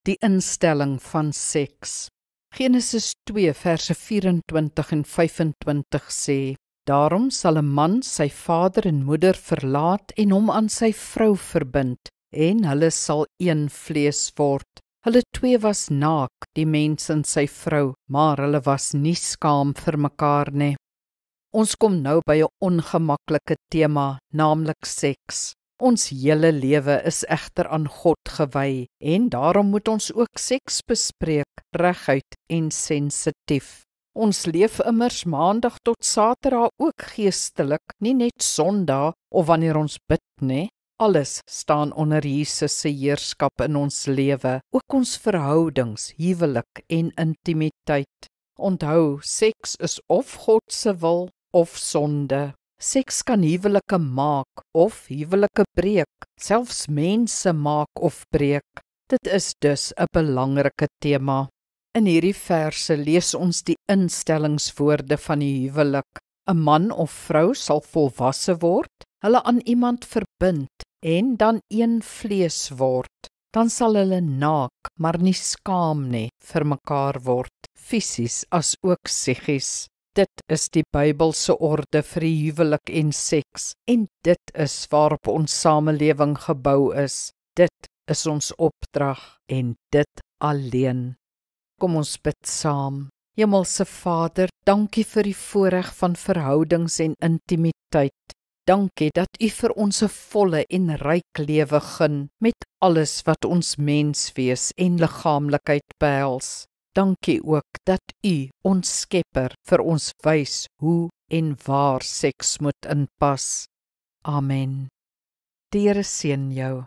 Die instelling van seks. Genesis 2 verse 24 en 25 sê, Daarom sal 'n man sy vader en moeder verlaat en hom aan sy vrou verbind, en hulle sal een vlees word. Hulle twee was naak, die mens en sy vrou, maar hulle was nie skaam vir mekaar nie. Ons kom nou by 'n ongemaklike tema, naamlik seks. Ons hele lewe is egter aan God gewy en daarom moet ons ook seks bespreek, reguit en sensitief. Ons leef immers maandag tot Saterdag ook geestelik, nie net Sondag of wanneer ons bid nie. Alles staan onder Jesus se heerskap in ons lewe, ook ons verhoudings, huwelik en intimiteit. Onthou, seks is of God se wil of sonde. Seks kan huwelike maak of huwelike breek, selfs mense maak of breek. Dit is dus 'n belangrike tema. In hierdie verse lees ons die instellingswoorde van die huwelik. 'n Man of vrou sal volwasse word, hulle aan iemand verbind en dan een vlees word. Dan sal hulle naak, maar nie skaam nie, vir mekaar word, fisies as ook psigies. Dit is die Bybelse orde vir die huwelik en seks, en dit is waarop ons samelewing gebou is. Dit is ons opdrag, en dit alleen. Kom ons bid saam. Hemelse Vader, dankie vir die voorreg van verhoudings en intimiteit. Dankie dat U vir ons 'n volle en ryk lewe gun, met alles wat ons menswees en liggaamlikheid behels. Dankie ook dat U, ons Skepper, vir ons wys hoe en waar seks moet inpas. Amen. Die Here seën jou.